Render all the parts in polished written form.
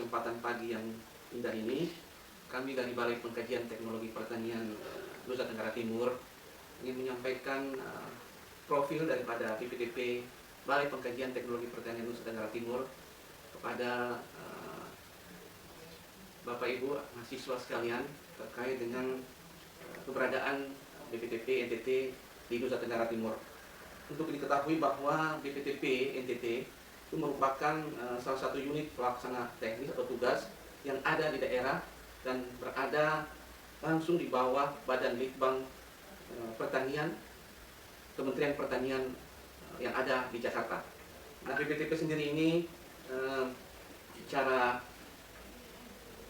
kesempatan pagi yang indah ini, kami dari Balai Pengkajian Teknologi Pertanian Nusa Tenggara Timur ingin menyampaikan profil daripada BPTP Balai Pengkajian Teknologi Pertanian Nusa Tenggara Timur kepada Bapak Ibu mahasiswa sekalian terkait dengan keberadaan BPTP NTT di Nusa Tenggara Timur. Untuk diketahui bahwa BPTP NTT itu merupakan salah satu unit pelaksana teknis atau tugas yang ada di daerah dan berada langsung di bawah Badan Litbang Pertanian, Kementerian Pertanian yang ada di Jakarta. Nah, BPTP sendiri ini secara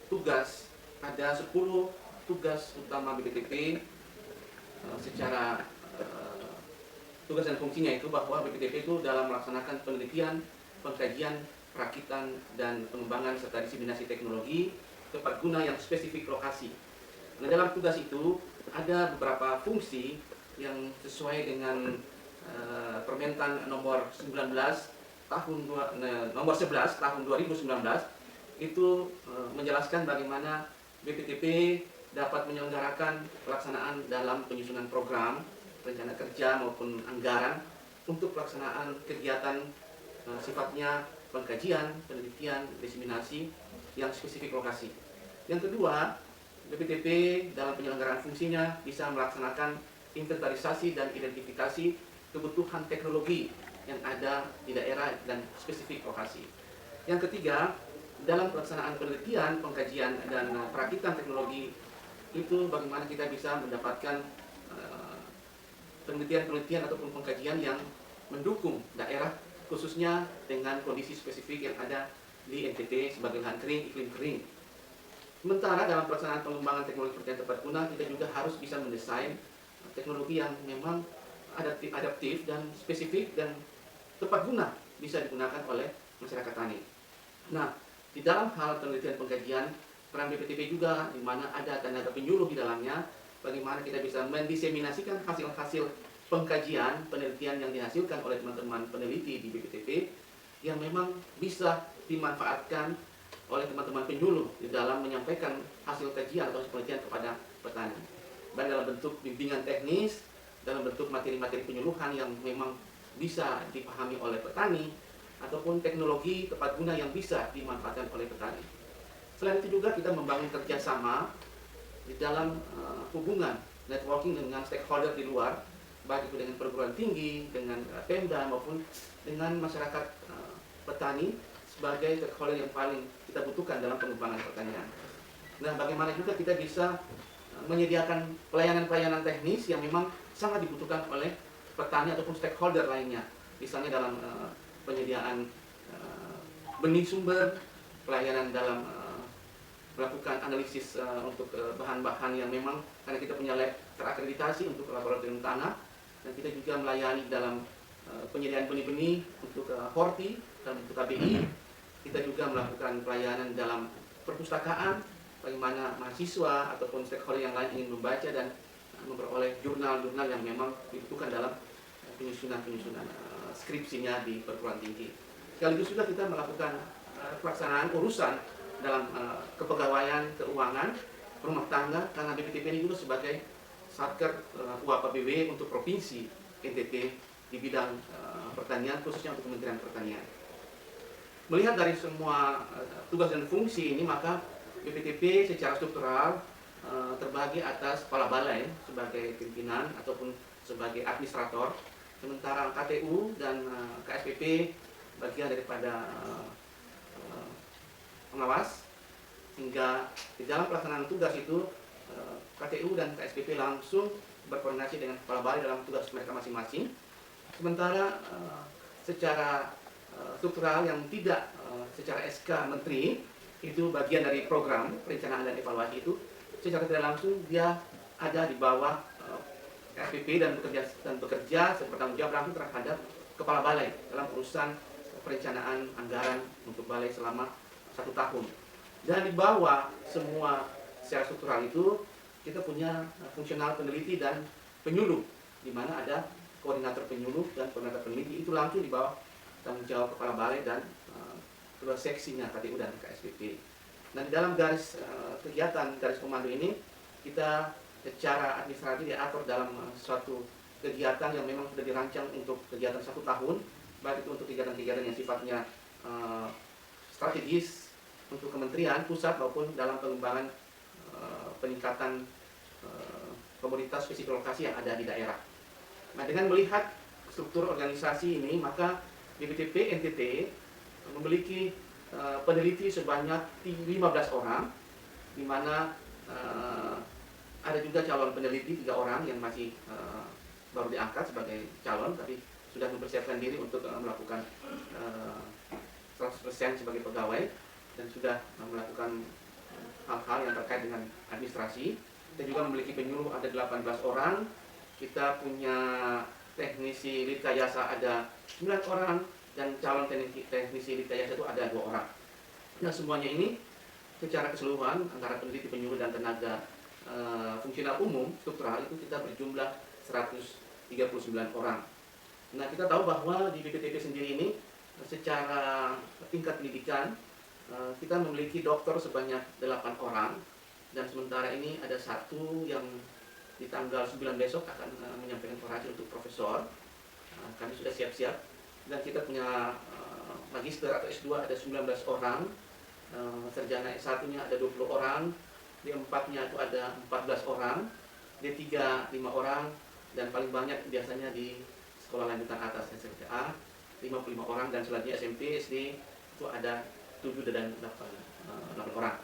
tugas ada 10 tugas utama BPTP secara tugas dan fungsinya itu bahwa BPTP itu dalam melaksanakan penelitian, pengkajian, perakitan, dan pengembangan serta diseminasi teknologi tepat guna yang spesifik lokasi. Nah, dalam tugas itu ada beberapa fungsi yang sesuai dengan Permentan nomor 11 tahun 2019 itu menjelaskan bagaimana BPTP dapat menyelenggarakan pelaksanaan dalam penyusunan program, rencana kerja maupun anggaran untuk pelaksanaan kegiatan sifatnya pengkajian, penelitian, diseminasi yang spesifik lokasi. Yang kedua, BPTP dalam penyelenggaraan fungsinya bisa melaksanakan inventarisasi dan identifikasi kebutuhan teknologi yang ada di daerah dan spesifik lokasi. Yang ketiga, dalam pelaksanaan penelitian, pengkajian, dan perakitan teknologi itu bagaimana kita bisa mendapatkan penelitian-penelitian ataupun pengkajian yang mendukung daerah khususnya dengan kondisi spesifik yang ada di NTT sebagai lahan kering, iklim kering. Sementara dalam pelaksanaan pengembangan teknologi pertanian tepat guna, kita juga harus bisa mendesain teknologi yang memang adaptif dan spesifik dan tepat guna bisa digunakan oleh masyarakat tani. Nah, di dalam hal penelitian pengkajian, peran BPTP juga di mana ada tenaga penyuluh di dalamnya, bagaimana kita bisa mendiseminasikan hasil-hasil pengkajian, penelitian yang dihasilkan oleh teman-teman peneliti di BPTP yang memang bisa dimanfaatkan oleh teman-teman penyuluh di dalam menyampaikan hasil kajian atau penelitian kepada petani. Baik dalam bentuk bimbingan teknis, dalam bentuk materi-materi penyuluhan yang memang bisa dipahami oleh petani, ataupun teknologi tepat guna yang bisa dimanfaatkan oleh petani. Selain itu juga kita membangun kerjasama di dalam hubungan networking dengan stakeholder di luar, baik itu dengan perguruan tinggi, dengan Pemda maupun dengan masyarakat petani sebagai stakeholder yang paling kita butuhkan dalam pengembangan pertanian. Nah, bagaimana juga kita bisa menyediakan pelayanan-pelayanan teknis yang memang sangat dibutuhkan oleh petani ataupun stakeholder lainnya, misalnya dalam penyediaan benih sumber, pelayanan dalam melakukan analisis untuk bahan-bahan yang memang karena kita punya lab terakreditasi untuk laboratorium tanah, dan kita juga melayani dalam penyediaan benih-benih untuk horti dan untuk KBI. Kita juga melakukan pelayanan dalam perpustakaan, bagaimana mahasiswa ataupun stakeholder yang lain ingin membaca dan memperoleh jurnal-jurnal yang memang dibutuhkan dalam penyusunan skripsinya di perguruan tinggi. Sekaligus juga kita melakukan pelaksanaan urusan dalam kepegawaian, keuangan, rumah tangga, karena BPTP ini juga sebagai satker UAPBW untuk provinsi NTT di bidang pertanian, khususnya untuk Kementerian Pertanian. Melihat dari semua tugas dan fungsi ini, maka BPTP secara struktural terbagi atas kepala balai sebagai pimpinan ataupun sebagai administrator, sementara KTU dan KSPP bagian daripada pengawas, hingga di dalam pelaksanaan tugas itu KTU dan KSPP langsung berkoordinasi dengan kepala balai dalam tugas mereka masing-masing. Sementara secara struktural yang tidak secara SK Menteri itu bagian dari program perencanaan dan evaluasi itu, secara tidak langsung dia ada di bawah KSPP dan bekerja bertanggung jawab langsung terhadap kepala balai dalam urusan perencanaan anggaran untuk balai selama 1 tahun. Dan di bawah semua secara struktural itu kita punya fungsional peneliti dan penyuluh, di mana ada koordinator penyuluh dan koordinator peneliti, itu langsung di bawah tanggung jawab kepala balai dan kedua seksinya KTU dan KSPP. Nah, di dalam garis kegiatan, garis komando ini kita secara administratif diatur dalam suatu kegiatan yang memang sudah dirancang untuk kegiatan 1 tahun, baik itu untuk kegiatan-kegiatan yang sifatnya strategis untuk kementerian pusat maupun dalam pengembangan peningkatan komoditas psikolokasi yang ada di daerah. Nah, dengan melihat struktur organisasi ini, maka BPTP NTT memiliki peneliti sebanyak 15 orang, di mana ada juga calon peneliti 3 orang yang masih baru diangkat sebagai calon, tapi sudah mempersiapkan diri untuk melakukan 100% sebagai pegawai dan sudah melakukan hal-hal yang terkait dengan administrasi. Kita juga memiliki penyuluh ada 18 orang. Kita punya teknisi Litayasa ada 9 orang dan calon teknisi Litayasa itu ada 2 orang. Nah, semuanya ini secara keseluruhan antara peneliti, penyuluh dan tenaga fungsional umum struktural itu kita berjumlah 139 orang. Nah, kita tahu bahwa di BPTP sendiri ini secara tingkat pendidikan kita memiliki doktor sebanyak 8 orang, dan sementara ini ada 1 yang di tanggal 9 besok akan menyampaikan orasi untuk profesor. Kami sudah siap-siap, dan kita punya magister atau S2 ada 19 orang, sarjana S1-nya ada 20 orang, D4-nya itu ada 14 orang, D3 5 orang, dan paling banyak biasanya di sekolah lanjutan atas SMTA 55 orang, dan selanjutnya SMP, SD itu ada 7 dan 8 orang.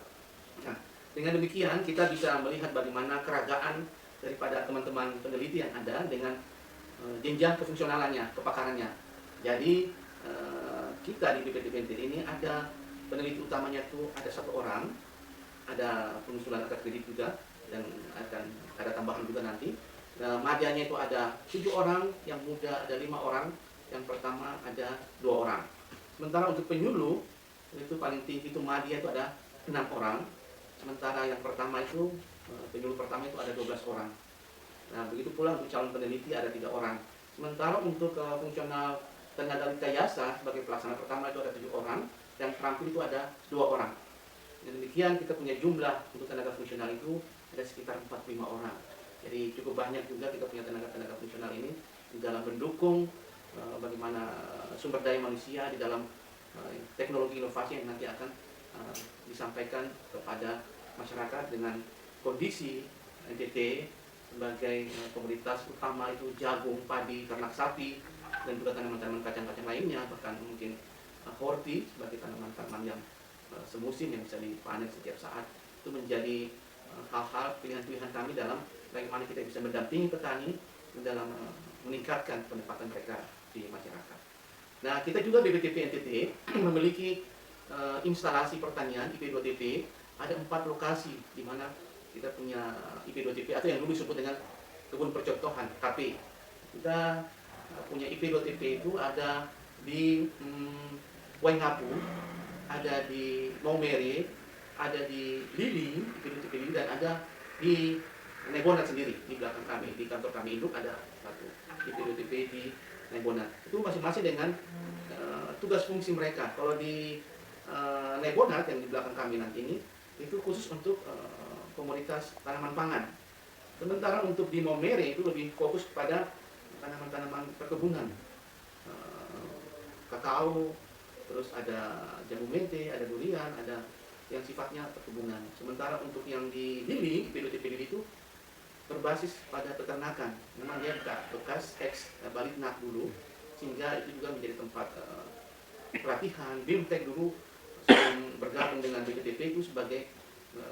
Nah, dengan demikian kita bisa melihat bagaimana keragaman daripada teman-teman peneliti yang ada dengan jenjang kefungsionalannya, kepakarannya. Jadi kita di BPTP NTT ini ada peneliti utamanya itu ada 1 orang, ada pengusulan akad kredit juga, dan akan ada tambahan juga nanti. Nah, madanya itu ada 7 orang, yang muda ada 5 orang, yang pertama ada 2 orang. Sementara untuk penyuluh itu paling tinggi itu madya itu ada 6 orang. Sementara yang pertama itu penyuluh pertama itu ada 12 orang. Nah, begitu pula untuk calon peneliti ada 3 orang. Sementara untuk fungsional tenaga Litayasa sebagai pelaksana pertama itu ada 7 orang, dan terampil itu ada 2 orang. Dan demikian kita punya jumlah untuk tenaga fungsional itu ada sekitar 45 orang. Jadi cukup banyak juga kita punya tenaga-tenaga fungsional ini di dalam mendukung bagaimana sumber daya manusia di dalam teknologi inovasi yang nanti akan disampaikan kepada masyarakat dengan kondisi NTT sebagai komoditas utama itu jagung, padi, ternak sapi, dan juga tanaman-tanaman kacang-kacang lainnya, bahkan mungkin horti sebagai tanaman-tanaman yang semusim yang bisa dipanen setiap saat. Itu menjadi hal-hal pilihan-pilihan kami dalam bagaimana kita bisa mendampingi petani dalam meningkatkan pendapatan mereka di masyarakat. Nah, kita juga BPTP NTT memiliki instalasi pertanian IP2TP, ada 4 lokasi di mana kita punya IP2TP atau yang dulu disebut dengan kebun percontohan KP. Kita punya IP2TP itu ada di Waingapu, ada di Maumere, ada di Lili, IP2TP Lili, dan ada di Nebonat sendiri di belakang kami, di kantor kami induk ada 1 IP2TP di Nebonat. Itu masing-masing dengan tugas fungsi mereka. Kalau di Nebonat yang di belakang kami nanti ini itu khusus untuk komoditas tanaman pangan. Sementara untuk di Maumere itu lebih fokus kepada tanaman-tanaman perkebunan, kakao, terus ada jambu mente, ada durian, ada yang sifatnya perkebunan. Sementara untuk yang di Lili, IP2TP Lili itu berbasis pada peternakan. Memang dia bekas ex Balitnak dulu, sehingga itu juga menjadi tempat pelatihan. BIMTEK dulu sebelum bergabung dengan BPTP itu sebagai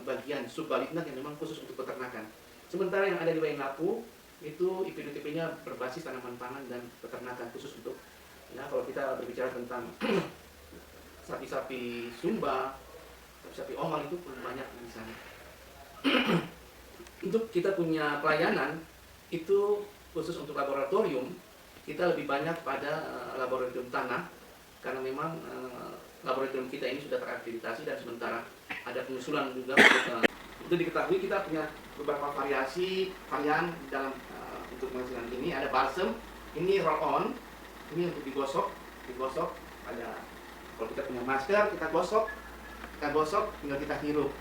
bagian sub Balitnak yang memang khusus untuk peternakan. Sementara yang ada di Waingapu itu IP2TP-nya berbasis tanaman pangan dan peternakan khusus untuk, ya, kalau kita berbicara tentang sapi-sapi Sumba, sapi Omal itu pun banyak di sana. Untuk kita punya pelayanan itu khusus untuk laboratorium, kita lebih banyak pada laboratorium tanah, karena memang laboratorium kita ini sudah terakreditasi, dan sementara ada pengusulan juga untuk diketahui kita punya beberapa varian di dalam untuk penghasilan ini. Ada balsam, ini roll on, ini untuk digosok ada Kalau kita punya masker, kita gosok, tinggal kita hirup.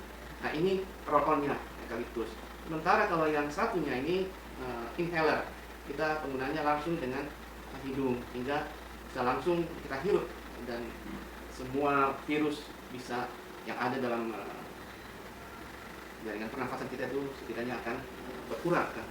Nah ini roll-on-nya eukaliptus. Sementara kalau yang satunya ini inhaler, kita penggunaannya langsung dengan hidung, hingga bisa langsung kita hirup dan semua virus bisa yang ada dalam jaringan pernafasan kita itu setidaknya akan berkurang kan.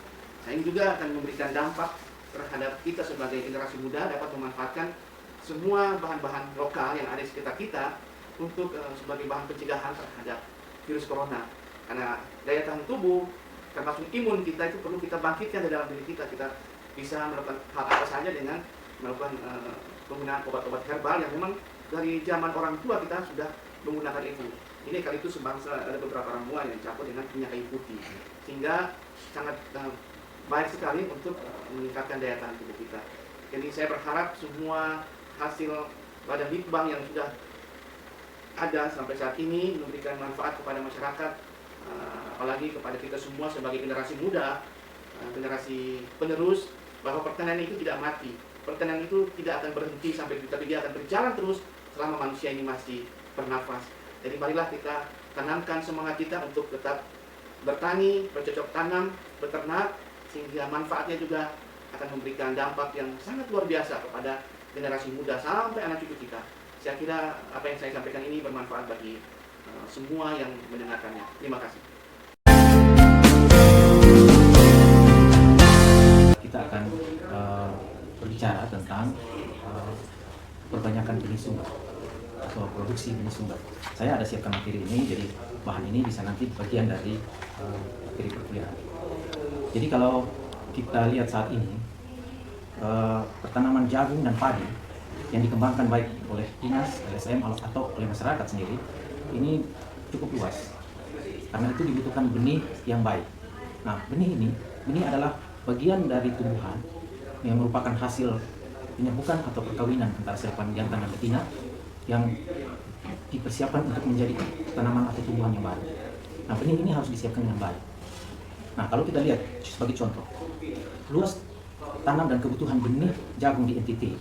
Nah ini juga akan memberikan dampak terhadap kita sebagai generasi muda, dapat memanfaatkan semua bahan-bahan lokal yang ada di sekitar kita untuk sebagai bahan pencegahan terhadap virus corona. Karena daya tahan tubuh termasuk imun kita itu perlu kita bangkitkan di dalam diri kita. Kita bisa melakukan hal apa saja dengan melakukan penggunaan obat-obat herbal yang memang dari zaman orang tua kita sudah menggunakan itu. Ini eukaliptus sebangsa, ada beberapa ramuan yang dicampur dengan minyak kayu putih, sehingga sangat baik sekali untuk meningkatkan daya tahan tubuh kita. Jadi saya berharap semua hasil badan litbang yang sudah ada sampai saat ini memberikan manfaat kepada masyarakat, apalagi kepada kita semua sebagai generasi muda, generasi penerus, bahwa pertanian itu tidak mati. Pertanian itu tidak akan berhenti sampai tapi dia akan berjalan terus selama manusia ini masih bernafas. Jadi marilah kita tanamkan semangat kita untuk tetap bertani, bercocok tanam, beternak, sehingga manfaatnya juga akan memberikan dampak yang sangat luar biasa kepada generasi muda sampai anak cucu kita. Saya kira apa yang saya sampaikan ini bermanfaat bagi semua yang mendengarkannya. Terima kasih. Kita akan berbicara tentang perbanyakan benih sumber atau produksi benih sumber. Saya ada siapkan materi ini, jadi bahan ini bisa nanti bagian dari materi perkuliahan. Jadi kalau kita lihat saat ini, pertanaman jagung dan padi yang dikembangkan baik oleh dinas, LSM atau oleh masyarakat sendiri, ini cukup luas. Karena itu dibutuhkan benih yang baik. Nah, benih adalah bagian dari tumbuhan yang merupakan hasil penyebukan atau perkawinan antara serpang jantan dan betina yang dipersiapkan untuk menjadi tanaman atau tumbuhan yang baru. Nah, benih ini harus disiapkan dengan baik. Nah, kalau kita lihat sebagai contoh, luas tanam dan kebutuhan benih jagung di NTT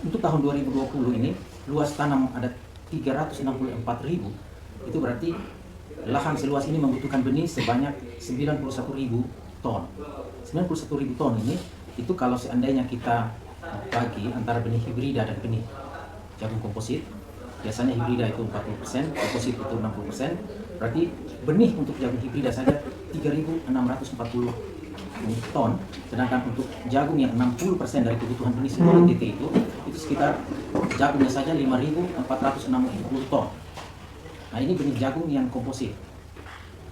untuk tahun 2020 ini, luas tanam ada 364.000, itu berarti lahan seluas ini membutuhkan benih sebanyak 91.000 ton. 91.000 ton ini, itu kalau seandainya kita bagi antara benih hibrida dan benih jagung komposit, biasanya hibrida itu 40%, komposit itu 60%, berarti benih untuk jagung hibrida saja 3.640 ton, sedangkan untuk jagung yang 60% dari kebutuhan benih seluruh NTT itu sekitar jagungnya saja 5.460 ton. Nah, ini benih jagung yang komposit.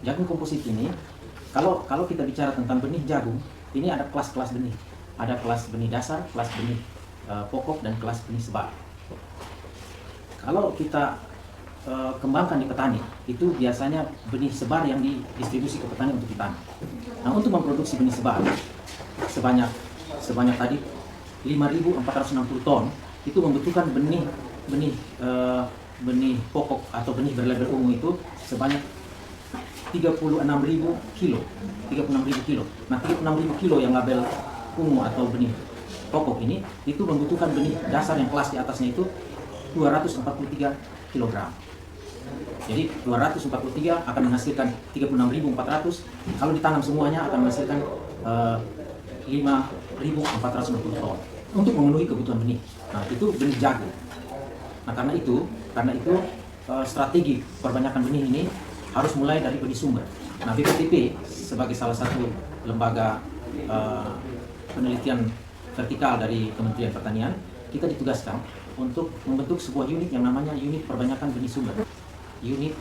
Jagung komposit ini, kalau kita bicara tentang benih jagung, ini ada kelas-kelas benih. Ada kelas benih dasar, kelas benih pokok, dan kelas benih sebar. Kalau kita kembangkan di petani, itu biasanya benih sebar yang didistribusi ke petani untuk ditanam. Nah, untuk memproduksi benih sebar sebanyak tadi 5.460 ton, itu membutuhkan benih pokok atau benih berlabel ungu itu sebanyak 36.000 kilo. 36.000 kilo. Nah, 36.000 kilo yang label ungu atau benih pokok ini, itu membutuhkan benih dasar yang kelas di atasnya itu 243 kg. Jadi 243 akan menghasilkan 36.400. Kalau ditanam semuanya akan menghasilkan 5.460 ton untuk memenuhi kebutuhan benih. Nah, itu benih jagung. Nah, karena itu strategi perbanyakan benih ini harus mulai dari benih sumber. Nah, BPTP sebagai salah satu lembaga penelitian vertikal dari Kementerian Pertanian, kita ditugaskan untuk membentuk sebuah unit yang namanya unit perbanyakan benih sumber, unit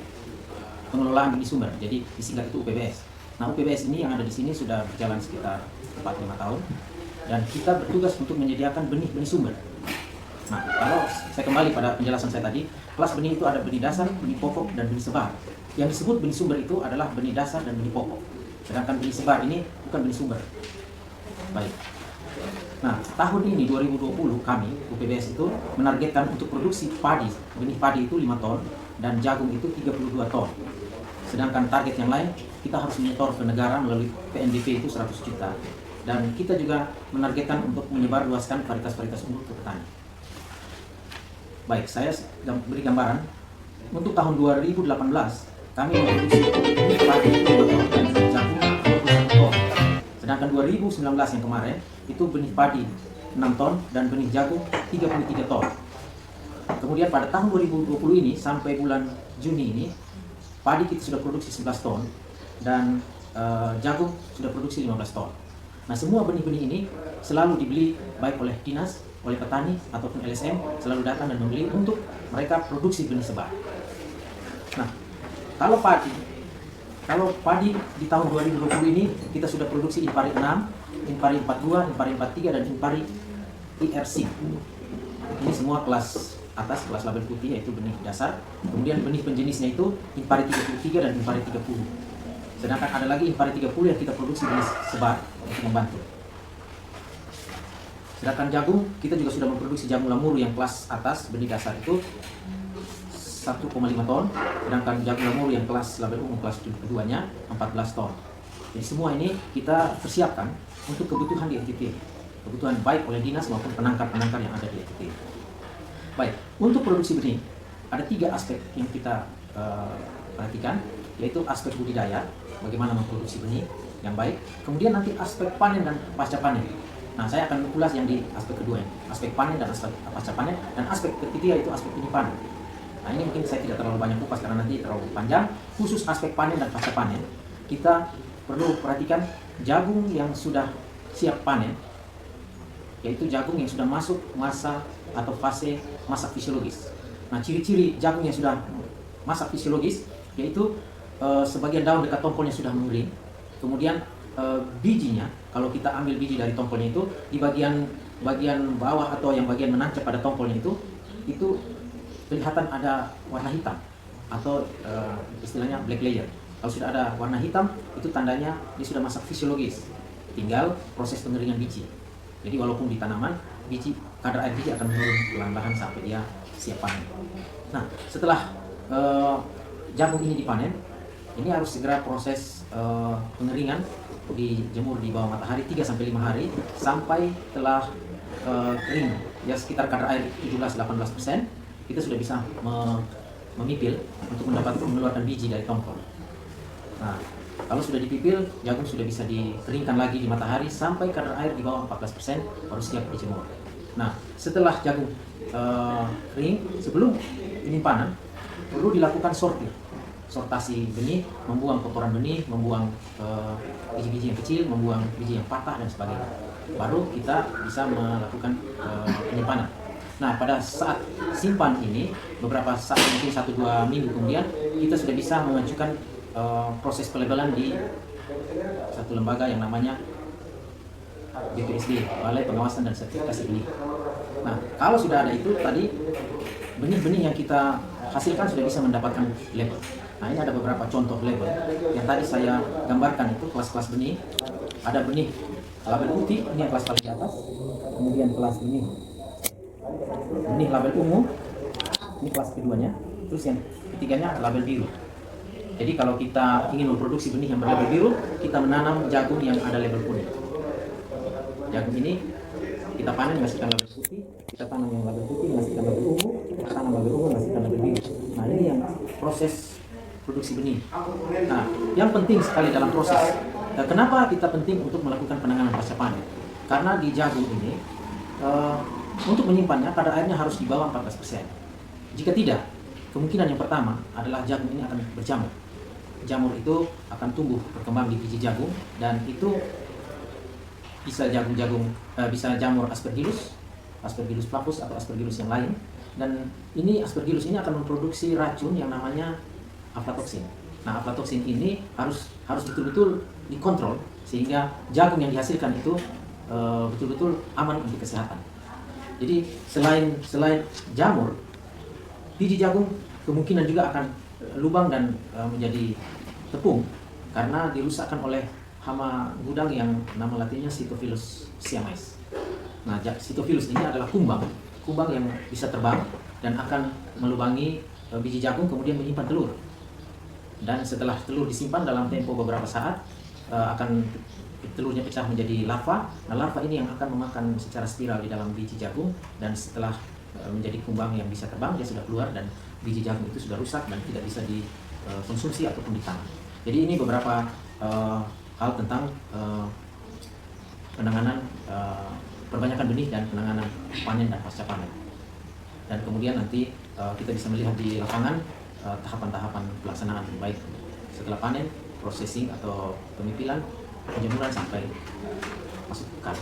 pengelolaan benih sumber, jadi disingkat itu UPBS. Nah, UPBS ini yang ada di sini sudah berjalan sekitar 4-5 tahun, dan kita bertugas untuk menyediakan benih-benih sumber. Nah, kalau saya kembali pada penjelasan saya tadi, kelas benih itu ada benih dasar, benih pokok, dan benih sebar. Yang disebut benih sumber itu adalah benih dasar dan benih pokok, sedangkan benih sebar ini bukan benih sumber. Baik. Nah, tahun ini 2020 kami UPBS itu menargetkan untuk produksi padi, benih padi itu 5 ton dan jagung itu 32 ton. Sedangkan target yang lain kita harus menyetor ke negara melalui PNBP itu 100 juta. Dan kita juga menargetkan untuk menyebarluaskan varietas-varietas unggul ke petani. Baik, saya beri gambaran. Untuk tahun 2018 kami memproduksi benih padi 5 ton dan jagung 21 ton. Sedangkan 2019 yang kemarin itu benih padi 6 ton dan benih jagung 33 ton. Kemudian pada tahun 2020 ini sampai bulan Juni ini padi kita sudah produksi 11 ton dan jagung sudah produksi 15 ton. Nah, semua benih-benih ini selalu dibeli baik oleh dinas, oleh petani ataupun LSM, selalu datang dan membeli untuk mereka produksi benih sebar. Nah, kalau padi di tahun 2020 ini kita sudah produksi Impari 6, Impari 42, Impari 43 dan Impari IRC. Ini semua kelas atas, kelas label putih, yaitu benih dasar. Kemudian benih penjenisnya itu Impari 33 dan Impari 30. Sedangkan ada lagi Impari 30 yang kita produksi benih sebar untuk membantu. Sedangkan jagung, kita juga sudah memproduksi jagung lamuru yang kelas atas, benih dasar itu 1,5 ton. Sedangkan jagung lamuru yang kelas label umum kelas keduanya 14 ton. Jadi semua ini kita persiapkan untuk kebutuhan di NTT. Kebutuhan baik oleh dinas maupun penangkar-penangkar yang ada di NTT. Baik, untuk produksi benih, ada 3 aspek yang kita perhatikan, yaitu aspek budidaya, bagaimana memproduksi benih yang baik, kemudian nanti aspek panen dan pasca panen. Nah, saya akan ulas yang di aspek kedua, aspek panen dan aspek pasca panen, dan aspek ketiga itu aspek penyimpanan. Nah, ini mungkin saya tidak terlalu banyak kupas karena nanti terlalu panjang. Khusus aspek panen dan pasca panen, kita perlu perhatikan jagung yang sudah siap panen, yaitu jagung yang sudah masuk masa atau fase masak fisiologis. Nah, ciri-ciri jagung yang sudah masak fisiologis yaitu sebagian daun dekat tongkolnya sudah mengering. Kemudian bijinya, kalau kita ambil biji dari tongkolnya itu di bagian bawah atau yang bagian menancap pada tongkolnya itu kelihatan ada warna hitam atau istilahnya black layer. Kalau sudah ada warna hitam itu tandanya dia sudah masak fisiologis. Tinggal proses pengeringan biji. Jadi walaupun di tanaman, kadar air biji akan menurun perlahan-lahan sampai dia siap panen. Nah, setelah jagung ini dipanen, ini harus segera proses pengeringan, dijemur di bawah matahari 3-5 hari sampai telah kering, ya sekitar kadar air 17-18%, kita sudah bisa memipil untuk mengeluarkan biji dari tongkol. Nah, kalau sudah dipipil, jagung sudah bisa dikeringkan lagi di matahari sampai kadar air di bawah 14%, baru siap dijemur. Nah, setelah jagung kering, sebelum penyimpanan perlu dilakukan sortasi benih, membuang kotoran benih, membuang biji-biji yang kecil, membuang biji yang patah dan sebagainya. Baru kita bisa melakukan penyimpanan. Nah, pada saat simpan ini, beberapa saat, mungkin 1-2 minggu kemudian, kita sudah bisa mengajukan proses pelebelan di satu lembaga yang namanya BPSD, Balai Pengawasan dan Sertifikasi Benih. Nah, kalau sudah ada itu tadi, benih-benih yang kita hasilkan sudah bisa mendapatkan label. Nah, ini ada beberapa contoh label yang tadi saya gambarkan, itu kelas-kelas benih. Ada benih label putih, ini yang kelas paling di atas. Kemudian kelas benih label ungu, ini kelas keduanya. Terus yang ketiganya label biru. Jadi kalau kita ingin memproduksi benih yang berlabel biru, kita menanam jagung yang ada label kuning. Jagung ini kita panen menghasilkan label putih, kita tanam yang label putih menghasilkan label ungu, kita tanam label ungu menghasilkan label biru. Nah, ini yang proses produksi benih. Nah, yang penting sekali dalam proses, kenapa kita penting untuk melakukan penanganan pasca panen? Karena di jagung ini, untuk menyimpannya kadar airnya harus di bawah 14%. Jika tidak, kemungkinan yang pertama adalah jagung ini akan berjamur. Jamur itu akan tumbuh berkembang di biji jagung, dan itu bisa bisa jamur Aspergillus flavus atau Aspergillus yang lain. Dan ini Aspergillus ini akan memproduksi racun yang namanya aflatoksin. Nah, aflatoksin ini harus betul-betul dikontrol sehingga jagung yang dihasilkan itu betul-betul aman untuk kesehatan. Jadi selain jamur, biji jagung kemungkinan juga akan lubang dan menjadi tepung karena dirusakkan oleh hama gudang yang nama latinnya Cytophilus siamese. Nah, Cytophilus ini adalah kumbang yang bisa terbang dan akan melubangi biji jagung kemudian menyimpan telur. Dan setelah telur disimpan dalam tempo beberapa saat, akan telurnya pecah menjadi larva. Nah, larva ini yang akan memakan secara spiral di dalam biji jagung, dan setelah menjadi kumbang yang bisa terbang, dia sudah keluar dan biji jagung itu sudah rusak dan tidak bisa dikonsumsi ataupun ditanam. Jadi ini beberapa hal tentang penanganan perbanyakan benih dan penanganan panen dan pasca panen. Dan kemudian nanti kita bisa melihat di lapangan tahapan-tahapan pelaksanaan, baik setelah panen, processing atau pemipilan, penjemuran sampai masuk ke kan.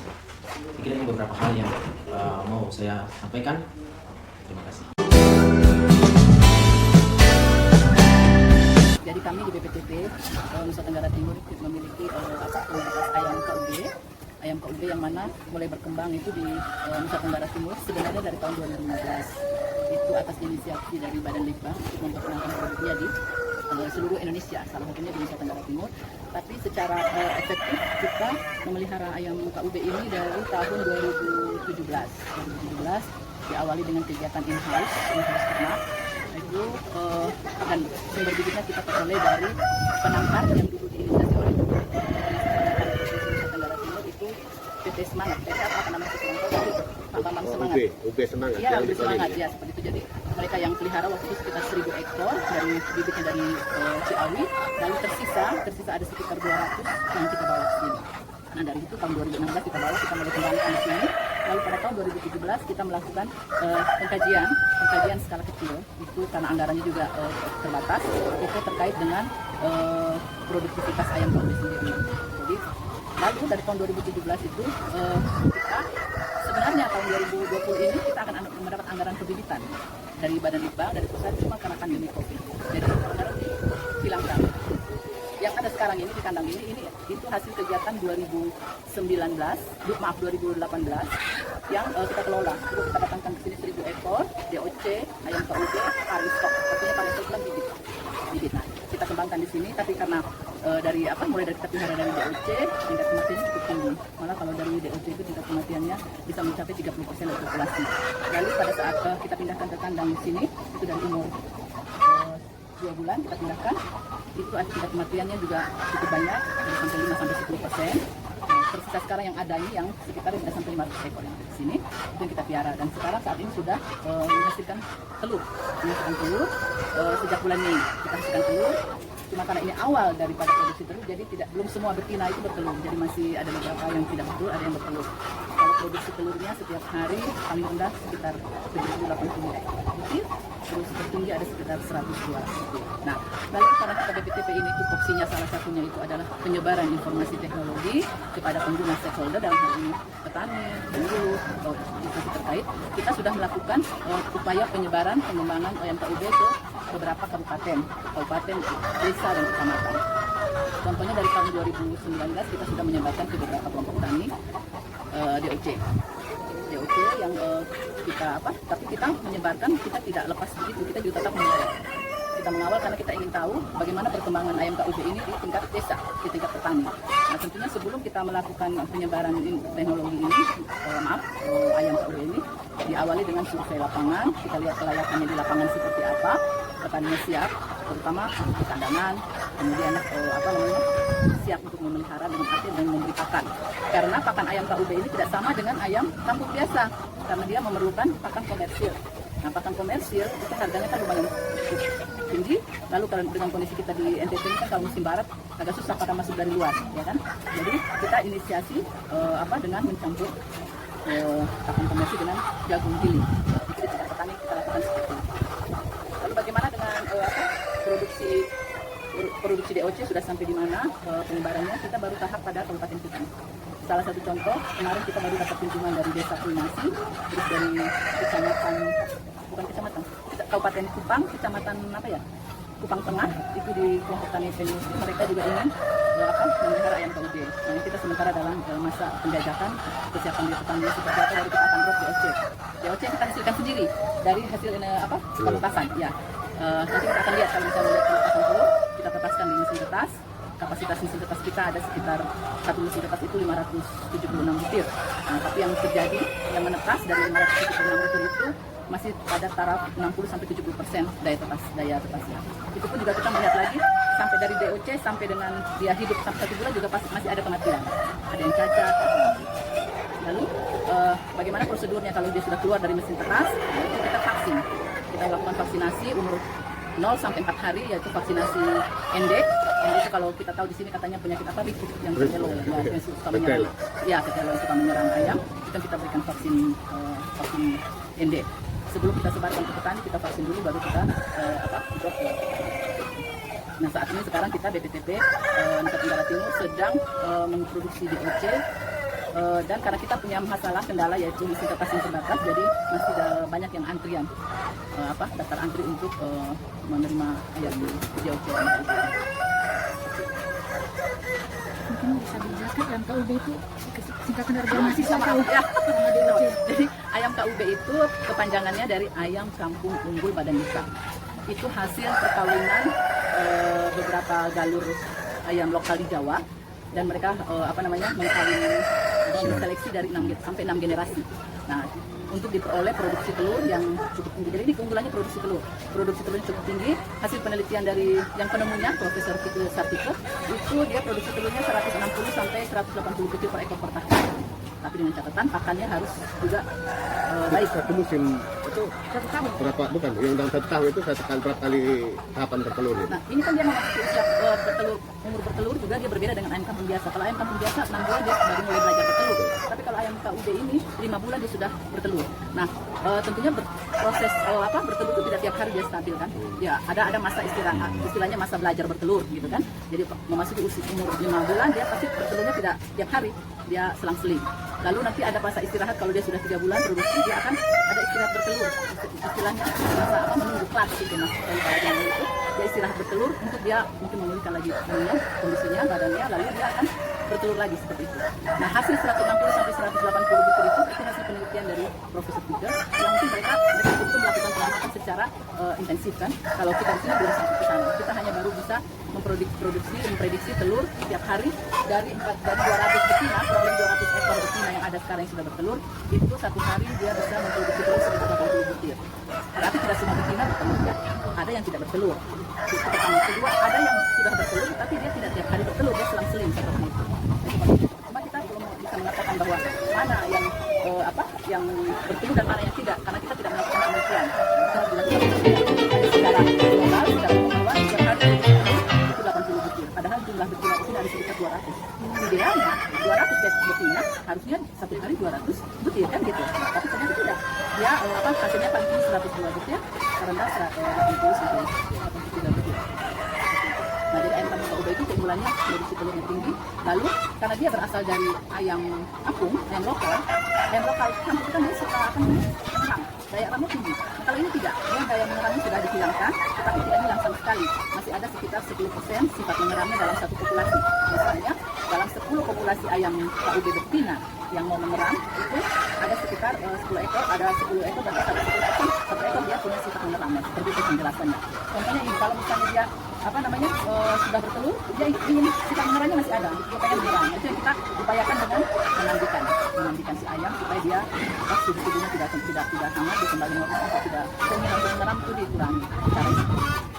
Saya kira ini beberapa hal yang mau saya sampaikan. Terima kasih. Jadi kami di BPTP Nusa Tenggara Timur memiliki komunitas ayam KUB yang mana mulai berkembang itu di Nusa Tenggara Timur sebenarnya dari tahun 2015. Itu atas inisiatif dari Badan Litbang untuk mengembangkan produknya di seluruh Indonesia, salah satunya di Nusa Tenggara Timur. Tapi secara efektif kita memelihara ayam KUB ini dari tahun 2017 diawali dengan kegiatan in-house ternak. Itu dan sumber bibitnya kita peroleh dari penangkar yang dulu diinisiasi oleh Nusa Tenggara Timur, itu PT Semangat, PT apa namanya Pak Bambang Semangat. UB Semangat. Ya, UB Semangat ya seperti itu. Jadi mereka yang pelihara waktu itu sekitar 1000 ekor dari bibitnya dari Ciawi, lalu tersisa ada sekitar 200 yang kita bawa ke sini. Nah dari itu tahun 2016 kita mulai kembangkan di sini. Lalu pada tahun 2017 kita melakukan pengkajian skala kecil, itu karena anggarannya juga terbatas, itu terkait dengan produktivitas ayam KUB sendiri. Jadi lalu dari tahun 2017 itu kita sebenarnya tahun 2020 ini kita akan mendapat anggaran pembibitan dari Badan Litbang, dari pusat, cuma karena pandemi COVID. Jadi anggaran dihilangkan. Yang ada sekarang ini di kandang ini itu hasil kegiatan 2018 yang kita kelola. Itu kita datangkan ke sini 1000 ekor DOC ayam KUB paristok. Artinya paristok kan bibit. Nah, kita kembangkan di sini, tapi karena mulai dari kita pelihara dari DOC, tingkat kematiannya cukup tinggi. Malah kalau dari DOC itu tingkat kematiannya bisa mencapai 30% dari populasi. Lalu pada saat kita pindahkan ke kandang di sini, itu dari umur 2 bulan kita pindahkan, itu tingkat kematiannya juga cukup banyak, sampai 5-10%. Tersisa sekarang yang ada ini yang sekitar sudah sampai 500 ekor yang ada di sini, itu yang kita piara. Dan sekarang saat ini sudah menghasilkan telur. Sejak bulan Mei kita hasilkan telur. Cuma karena ini awal daripada produksi telur, jadi belum semua betina itu bertelur. Jadi masih ada beberapa yang tidak betul, ada yang bertelur. Kalau produksi telurnya setiap hari paling rendah sekitar 70-80 ekor butir, terus tertinggi ada sekitar 100-200. Nah, lalu karena kita BPTP ini tupoksinya salah satunya itu adalah penyebaran informasi teknologi kepada pengguna stakeholder, dalam hal ini petani, buruh, atau instansi terkait, kita sudah melakukan upaya penyebaran pengembangan ayam KUB ke beberapa kabupaten, desa dan kecamatan. Contohnya dari tahun 2019 kita sudah menyebarkan ke beberapa kelompok tani DOC yang tapi kita menyebarkan, kita tidak lepas begitu, kita juga tetap mengawal. Kita mengawal karena kita ingin tahu bagaimana perkembangan ayam KUB ini di tingkat desa, di tingkat petani. Nah tentunya sebelum kita melakukan penyebaran teknologi ini, ayam KUB ini diawali dengan survei lapangan. Kita lihat kelayakannya di lapangan seperti apa, petaninya siap, terutama di kandangan, kemudian siap untuk memelihara dengan arti dan memberi pakan. Karena pakan ayam KUB ini tidak sama dengan ayam kampung biasa, karena dia memerlukan pakan komersil. Nah, pakan komersil itu harganya kan lumayan tinggi. Lalu kalau dengan kondisi kita di NTT ini kan kalau musim barat agak susah pada masuk dari luar, ya kan? Jadi kita inisiasi dengan mencampur pakan komersil dengan jagung giling. Jadi tidak petani kita lakukan seperti itu. Lalu bagaimana dengan produksi DOC sudah sampai di mana penyebarannya? Kita baru tahap pada Kabupaten Kupang. Salah satu contoh, kemarin kita baru dapat kunjungan dari Desa Kulmasi, terus dari Kabupaten Kupang, Kecamatan Kupang Tengah, itu di kelompok tani Penyusi. Mereka juga ingin memelihara ayam KUB. Nah, kita sementara dalam masa penjajakan kesiapan di petani seperti apa, dari kita akan drop DOC. DOC kita hasilkan sendiri dari hasil pelepasan. Ya, nanti kita akan lihat kalau misalnya melihat pelepasan telur, kita tetaskan di mesin tetas. Kapasitas mesin tetas kita ada sekitar satu mesin tetas itu 576 butir. Nah, tapi yang terjadi yang menetas dari 576 butir itu masih pada taraf 60-70% daya tetasnya. Itu pun juga kita melihat lagi sampai dari DOC sampai dengan dia hidup sampai 1 bulan juga masih ada kematian. Ada yang cacat. Lalu bagaimana prosedurnya kalau dia sudah keluar dari mesin teras, itu kita vaksin. Kita lakukan vaksinasi umur 0 sampai 4 hari, yaitu vaksinasi endek. Yang itu kalau kita tahu di sini katanya penyakit apa, yang tetelo, yang suka menyerang. Ya, tetelo yang suka menyerang ayam, itu kita berikan vaksin endek. Sebelum kita sebarkan ke petani, kita vaksin dulu, baru kita drop ke. Nah, saat ini sekarang kita BPTP Nusa Tenggara Timur sedang memproduksi DOC, dan karena kita punya masalah kendala yaitu mesin tetas yang terbatas, jadi masih banyak yang antrian daftar antri untuk menerima ayam DOC. Mungkin bisa dijelaskan ayam KUB itu singkatan dari masih Sama tahu. ya. Jadi ayam KUB itu kepanjangannya dari ayam kampung unggul Badan Desa. Itu hasil perkawinan beberapa galur ayam lokal di Jawa, dan mereka menseleksi dari 6 sampai 6 generasi. Nah, untuk diperoleh produksi telur yang cukup tinggi. Jadi ini keunggulannya produksi telur. Produksi telurnya cukup tinggi. Hasil penelitian dari yang penemunya Profesor Kiki Sartiko, itu dia produksi telurnya 160 sampai 180 butir per ekor per tahun. Tapi dengan catatan pakannya harus juga baik. Satu musim itu 1 tahun. berapa, bukan yang dalam 1 tahun itu berapa kali tahapan bertelur ya? Nah, ini kan dia memasuki usia umur bertelur juga dia berbeda dengan ayam kampung biasa. Kalau ayam kampung biasa 6 bulan dia baru mulai belajar bertelur. Tapi kalau ayam KUB ini 5 bulan dia sudah bertelur. Nah, tentunya proses bertelur itu tidak tiap hari dia stabil kan. Ya, ada masa istirahat, istilahnya masa belajar bertelur gitu kan. Jadi memasuki usia umur 5 bulan dia pasti bertelurnya tidak tiap hari, dia selang-seling. Lalu nanti ada masa istirahat kalau dia sudah 3 bulan produksi, dia akan ada istirahat bertelur. Istilahnya masa menunggu kelas gitu mas. Kalau itu dia istirahat bertelur untuk dia mungkin memulihkan lagi kondisinya badannya, lalu dia akan bertelur lagi seperti itu. Nah, hasil 160 sampai 180 butir itu hasil penelitian dari Profesor Tiga, yang mungkin mereka betul melakukan pengamatan secara intensif kan. Kalau kita di sini belum sampai ke sana, kita hanya baru bisa memprediksi telur setiap hari dari 200 betina, kurang lebih 200 ekor betina yang ada sekarang yang sudah bertelur, itu satu hari dia bisa memproduksi telur 180 butir. Berarti tidak semua betina bertelur, ya. Ada yang tidak bertelur. Itu pertama. Kedua, ada yang sudah bertelur tapi dia tidak tiap hari bertelur, dia selang-seling seperti itu. Cuma kita belum bisa mengatakan bahwa mana yang yang bertelur dan mana yang tidak, karena kita tidak melakukan penelitian. Kita dilakukan secara global, secara pengetahuan, setiap hari itu 80 butir. Padahal jumlah betina di sini ada sekitar 200. Idealnya 200 betina harusnya satu hari 200 butir kan gitu. Tapi ternyata tidak. Dia hasilnya paling tinggi 102 butir, terendah 180 sampai 83 butir. Nah, jadi ayam kampung KUB itu keunggulannya produksi telurnya tinggi. Lalu karena dia berasal dari ayam kampung, ayam lokal kampung itu kan dia suka menyerang, daya ramnya tinggi. Nah, kalau ini tidak, dia daya menyerangnya sudah dihilangkan, tetapi tidak hilang sama sekali. Masih ada sekitar 10% sifat menyerangnya dalam satu populasi. Misalnya dalam 10 populasi ayam KUB betina yang mau menyerang itu ada sekitar 10 ekor, ada 10 ekor dan ada 1 ekor dia punya sifat menyerangnya. Seperti itu penjelasannya. Contohnya ini, kalau misalnya dia sudah bertelur, dia ingin sifat menyerangnya masih ada, dia pengen menyerang. Itu yang kita upayakan dengan memandikan si ayam supaya dia tubuhnya tidak hangat, dia kembali normal, tidak keinginan untuk menyerang itu dikurangi. Cara itu.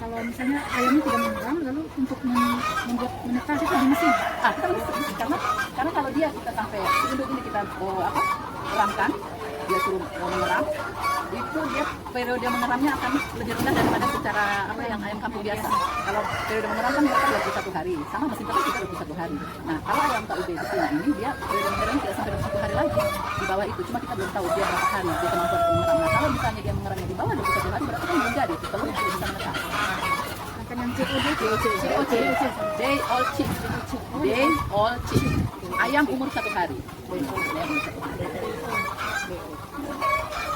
Kalau misalnya ayamnya tidak menyerang, lalu untuk membuat menetas itu di mesin. Kita bisa karena kalau dia kita sampai induk ini kita ramkan, dia suruh menyerang, itu dia periode menyerangnya akan lebih rendah daripada secara yang ayam kampung biasa. Kalau periode menyerang kan mereka 21 hari, sama mesin tetas juga 21 hari. Nah, kalau ayam KUB betina ini dia periode menyerang tidak sampai 21 hari lagi di bawah itu. Cuma kita belum tahu dia berapa hari dia kemampuan menyerang. Nah, kalau misalnya dia menyerangnya di bawah 21 hari, berarti kan belum jadi telurnya tidak bisa menetas. Akan yang COC. Day all chick. Ayam umur 1 hari.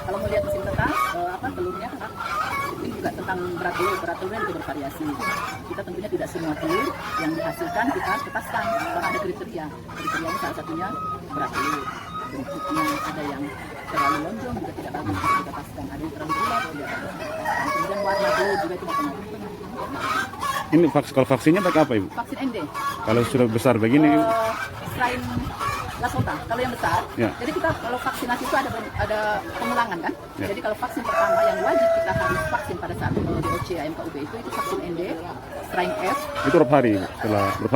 Kalau mau lihat mesin tetas, telurnya karena ini juga tentang berat telurnya juga bervariasi. Kita tentunya tidak semua telur yang dihasilkan kita tetaskan, karena ada kriterianya salah satunya berat telur, bentuknya ada yang terlalu lonjong juga tidak bagus untuk ditetapkan, ada yang terlalu bulat tidak bagus ditetapkan. Kemudian warna telur juga itu berpengaruh. Ini kalau vaksinnya pakai apa Ibu? Vaksin ND. Kalau sudah besar begini selain Lasota, kalau yang besar, ya. Jadi kita kalau vaksinasi itu ada pengulangan kan. Ya. Jadi kalau vaksin pertama yang wajib kita harus vaksin pada saat DOC ayam KUB itu vaksin ND, strain F. itu berapa hari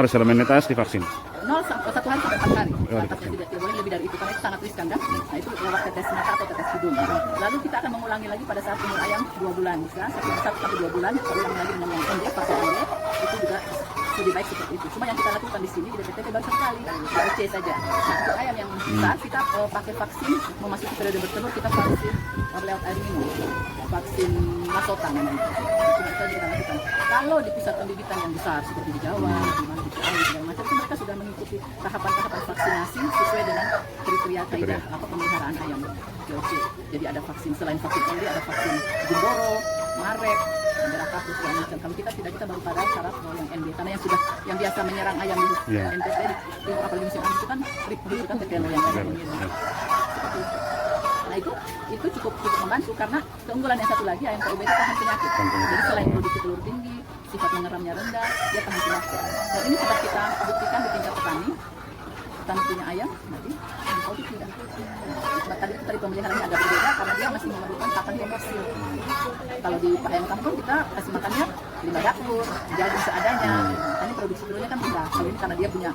setelah menetas divaksin? 0 sampai 1 hari sampai hari. Batasnya tidak boleh lebih dari itu karena itu sangat riskan kan. Nah itu lewat tetes mata atau tetes hidung. Lalu kita akan mengulangi lagi pada saat umur ayam 2 bulan bisa 1-2 bulan, ulang lagi dengan yang ND pakai ND itu juga lebih baik seperti itu. Cuma yang kita lakukan di sini di DPT baru sekali, OC saja. Nah untuk ayam yang besar kita pakai vaksin memasuki periode bertelur kita vaksin lewat air minum, vaksin masotan namanya. Itu kita lakukan. Kalau di pusat pembibitan yang besar seperti di Jawa, di mana di Ciamis segala macam itu mereka sudah mengikuti tahapan-tahapan vaksinasi sesuai dengan kriteria kaidah pemeliharaan ayam DOC. Jadi ada vaksin selain vaksin ND ada vaksin Gumboro, Marek, merah kapus dan macam. Kalau kita baru pada syarat yang ND karena yang biasa menyerang ayam di NTT di apalagi musim panas itu kan itu kan tetelo yang ada di sini. Nah itu cukup membantu karena keunggulan yang satu lagi ayam KUB itu tahan penyakit. Jadi selain produksi telur tinggi, sifat mengeramnya rendah, dia tahan penyakit. Dan ini sudah kita buktikan di tingkat petani punya ayam, nanti kau tidak. Tadi pemeliharaannya agak berbeda karena dia masih memerlukan pakan komersil. Kalau di ayam kampung kita kasih makannya 5 dapur, jadi seadanya. Ini produksi telurnya kan rendah. Kalau ini karena dia punya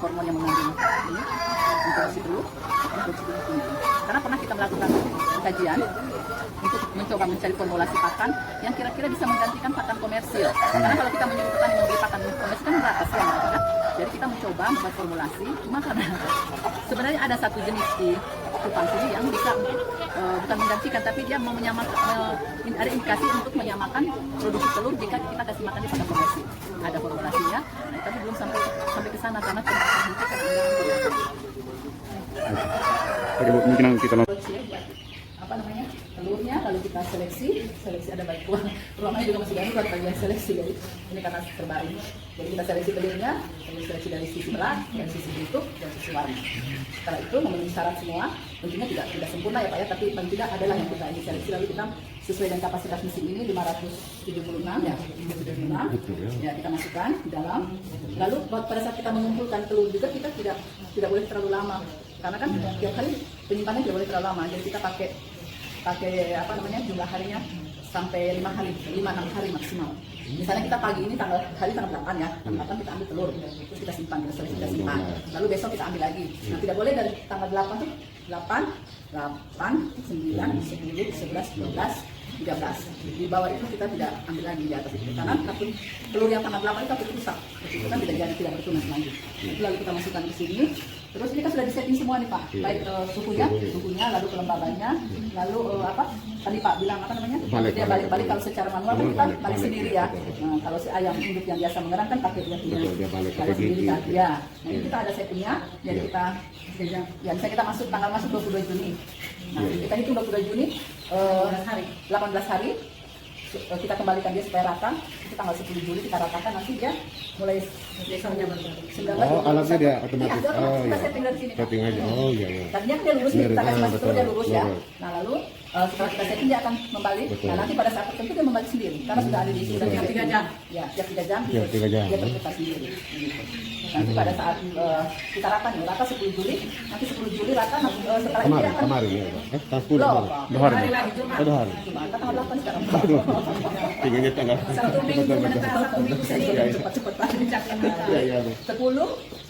hormon yang mengandung ini produksi telur tinggi. Karena pernah kita melakukan kajian untuk mencoba mencari formulasi pakan yang kira-kira bisa menggantikan pakan komersil. Karena kalau kita menyuruh petani membeli pakan komersil kan berat kasihan kan. Jadi kita mencoba membuat formulasi, cuma karena sebenarnya ada satu jenis di cupang sini yang bisa bukan menggantikan, tapi dia mau menyamakan, ada indikasi untuk menyamakan produksi telur jika kita kasih makan di pakan komersil. Ada formulasinya, tapi belum sampai ke sana karena Oke, Bu, mungkin kita telurnya lalu kita seleksi ada baik ruangannya juga masih banyak buat bagian seleksi jadi ini karena terbaring jadi kita seleksi telurnya seleksi dari sisi berat dari sisi bentuk dan sisi warna. Setelah itu memenuhi syarat semua tentunya tidak sempurna ya Pak ya, tapi paling tidak adalah yang kita ini seleksi lalu kita sesuai dengan kapasitas mesin ini 576 ya kita masukkan di dalam. Lalu pada saat kita mengumpulkan telur juga kita tidak boleh terlalu lama karena kan tiap kali penyimpanannya tidak boleh terlalu lama, jadi kita pakai jumlah harinya sampai 5 6 hari maksimal. Misalnya kita pagi ini tanggal 8 ya, tanggal 8 kita ambil telur, terus kita simpan, kita simpan. Lalu besok kita ambil lagi. Nah tidak boleh dari tanggal 8 tuh 8, 9, 10, 11, 12, 13. Di bawah itu kita tidak ambil lagi di atas itu. Karena telur yang tanggal 8 itu takut rusak, itu kan tidak bertunas lagi. Itu lalu kita masukkan ke sini. Terus ini kan sudah disetting semua nih Pak, baik suhunya, lalu kelembabannya, lalu tadi Pak bilang dia balik kalau secara manual kan kita balik sendiri ya. Nah, kalau si ayam induk yang biasa mengerang kan pakai dia balik sendiri kan. Ya, nah ini kita ada settingnya, jadi kita misalnya kita tanggal masuk 22 Juni. Nah, kita hitung 22 Juni 18 hari. Kita kembalikan dia supaya rata, itu tanggal 10 Juli kita ratakan, nanti dia mulai alatnya dia otomatis. Kita setting dari sini. Setting aja. Oh iya. Tadinya dia lurus, kita kasih masuk terus dia lurus ya. Nah lalu setelah kita setting dia akan membalik. Nah nanti pada saat tertentu dia membalik sendiri, karena sudah ada di sini. Tiap 3 jam. Ya, tiap 3 jam. Dia berputar sendiri. Nanti pada saat kita rata 10 Juli, nanti 10 Juli rata, setelah ini dia akan kemarin ya. Dua hari. Tanggal 8 sekarang. Tinggalnya tanggal 1 minggu cepat-cepat.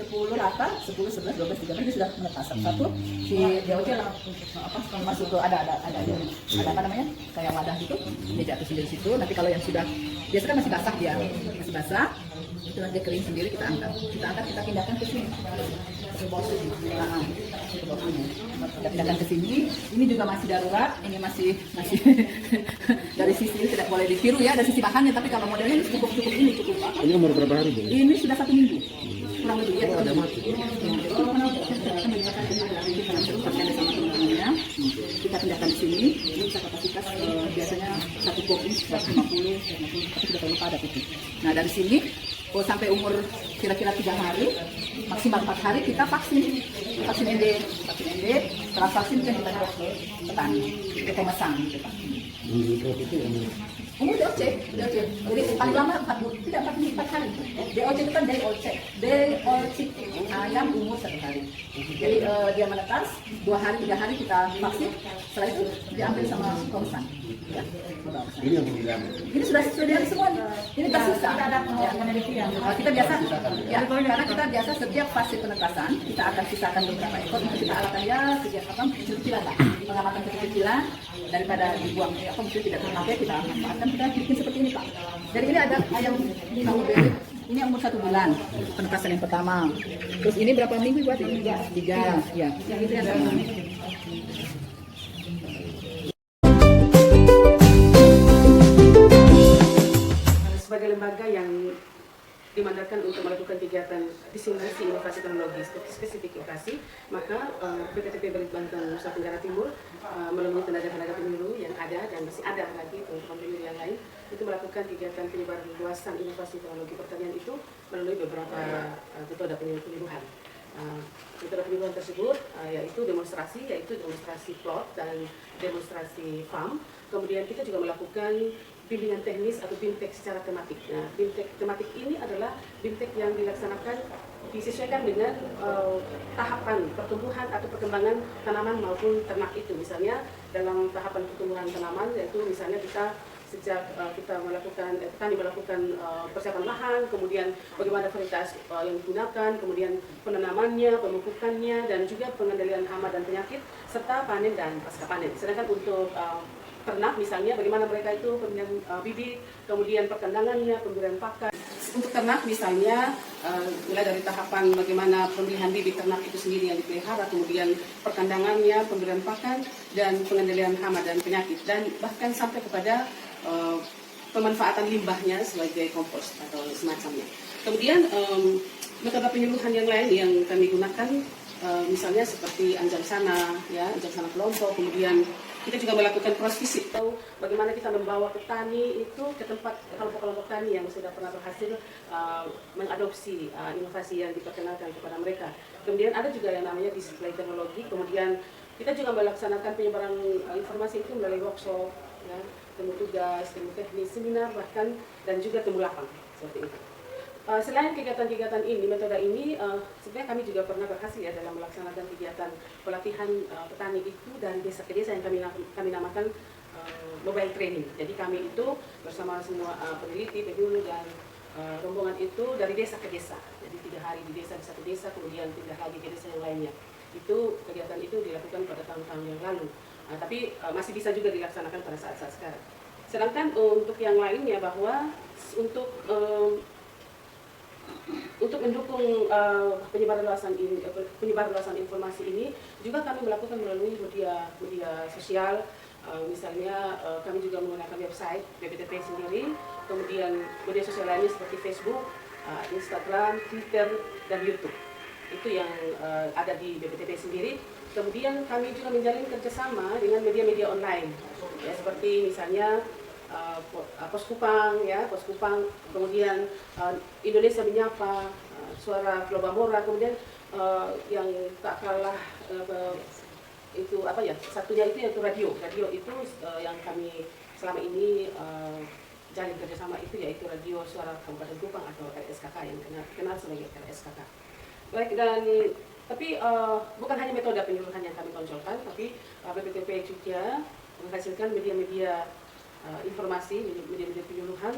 10 rata, 10, 11, 12, 13 dia sudah menetas. Satu si DOC masuk ke ada kayak wadah gitu, dia jatuh sendiri situ. Nanti kalau yang sudah biasa kan masih basah dia, itu nanti kering sendiri kita angkat, kita pindahkan ke sini. Kita pindahkan ke sini. Ini juga masih darurat, ini masih dari sisi ini tidak boleh ditiru ya, dari sisi bahannya. Tapi kalau modelnya ini cukup ini cukup. Ini umur berapa hari Bu? Ini sudah 1 minggu. Kurang lebih ya. Kita pindahkan di sini. Ini bisa kapasitas biasanya 1 box ini 150, tapi sudah terlalu padat itu. Nah dari sini sampai umur kira-kira 3 hari, maksimal 4 hari kita vaksin ND. Setelah vaksin kan kita jual ke petani, ke pemesan gitu Pak. Umur DOC. Jadi paling lama 4 hari. DOC itu kan DOC ayam umur 1 hari. Jadi dia menetas 2 hari 3 hari kita vaksin, setelah itu diambil sama komisan. Ya. Ini yang bilang. Ini sudah diambil semua. Ini tersisa. Kita biasa, ya, karena kita biasa setiap fase penetasan kita akan sisakan beberapa ekor untuk kita alatkan ya sejak kecil-kecilan lah, pengamatan kecil-kecilan daripada dibuang ya, mungkin tidak terpakai kita manfaatkan, kita bikin seperti ini Pak. Jadi ini ada ayam tahu bebek, ini yang umur 1 bulan penetasan yang pertama. Terus ini berapa minggu buat ini? 3 ya. Yang itu yang pertama. Sebagai lembaga yang dimandatkan untuk melakukan kegiatan diseminasi inovasi teknologi spesifik lokasi, maka PTTP Balit Banten Nusa Tenggara Timur melalui tenaga-tenaga pemilu yang ada dan masih ada lagi teman-teman pemilu yang lain itu melakukan kegiatan penyebaran luasan inovasi teknologi pertanian itu melalui beberapa metode penyuluhan. Metode penyuluhan tersebut yaitu demonstrasi plot dan demonstrasi farm. Kemudian kita juga melakukan bimbingan teknis atau BIMTEK secara tematik. Nah, BIMTEK tematik ini adalah BIMTEK yang dilaksanakan disesuaikan dengan tahapan pertumbuhan atau perkembangan tanaman maupun ternak itu. Misalnya dalam tahapan pertumbuhan tanaman yaitu misalnya kita sejak kita melakukan petani melakukan persiapan lahan, kemudian bagaimana varietas yang digunakan, kemudian penanamannya, pemupukannya, dan juga pengendalian hama dan penyakit serta panen dan pasca panen. Sedangkan untuk ternak misalnya bagaimana mereka itu pemberian bibit, kemudian perkandangannya, pemberian pakan. Untuk ternak misalnya mulai dari tahapan bagaimana pemilihan bibit ternak itu sendiri yang dipelihara, kemudian perkandangannya, pemberian pakan, dan pengendalian hama dan penyakit, dan bahkan sampai kepada pemanfaatan limbahnya sebagai kompos atau semacamnya. Kemudian metode penyuluhan yang lain yang kami gunakan misalnya seperti anjang sana kelompok, kemudian kita juga melakukan cross visit, tahu bagaimana kita membawa petani itu ke tempat kelompok-kelompok tani yang sudah pernah berhasil mengadopsi inovasi yang diperkenalkan kepada mereka. Kemudian ada juga yang namanya display teknologi, kemudian kita juga melaksanakan penyebaran informasi itu melalui workshop, ya, temu tugas, temu teknis, seminar bahkan, dan juga temu lapang seperti itu. Selain kegiatan-kegiatan ini, metode ini sebenarnya kami juga pernah berhasil ya dalam melaksanakan kegiatan pelatihan petani itu dari desa ke desa yang kami namakan mobile training. Jadi kami itu bersama semua peneliti, penyuluh dan rombongan itu dari desa ke desa. Jadi 3 hari di satu desa, kemudian 3 lagi ke desa yang lainnya. Itu kegiatan itu dilakukan pada tahun-tahun yang lalu. Tapi masih bisa juga dilaksanakan pada saat-saat sekarang. Sedangkan untuk yang lainnya bahwa untuk mendukung penyebaran luasan informasi ini juga kami melakukan melalui media sosial. Misalnya kami juga menggunakan website BPTP sendiri, kemudian media sosial lainnya seperti Facebook, Instagram, Twitter, dan YouTube. Itu yang ada di BPTP sendiri. Kemudian kami juga menjalin kerjasama dengan media-media online, ya, seperti misalnya Pos Kupang, kemudian Indonesia Menyapa, Suara Globamora, kemudian yang tak kalah itu satunya itu yaitu radio itu yang kami selama ini jalin kerjasama itu yaitu Radio Suara Kabupaten Kupang atau RSKK yang kenal sebagai RSKK. Baik, dan tapi bukan hanya metode penyuluhan yang kami tonjolkan, tapi BPTP juga menghasilkan media-media informasi, media-media penyuluhan,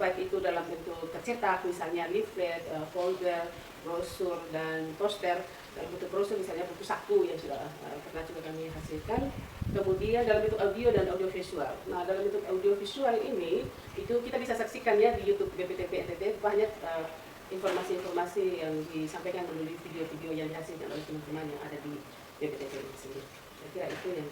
baik itu dalam bentuk tercetak, misalnya leaflet, folder, brosur, dan poster. Dalam bentuk brosur misalnya buku saku yang sudah pernah juga kami hasilkan. Kemudian dalam bentuk audio dan audiovisual. Nah, dalam bentuk audiovisual ini, itu kita bisa saksikan ya di YouTube BPTP NTT, banyak informasi-informasi yang disampaikan melalui video-video yang dihasilkan oleh teman-teman yang ada di BPTP ini sendiri. Saya kira itu yang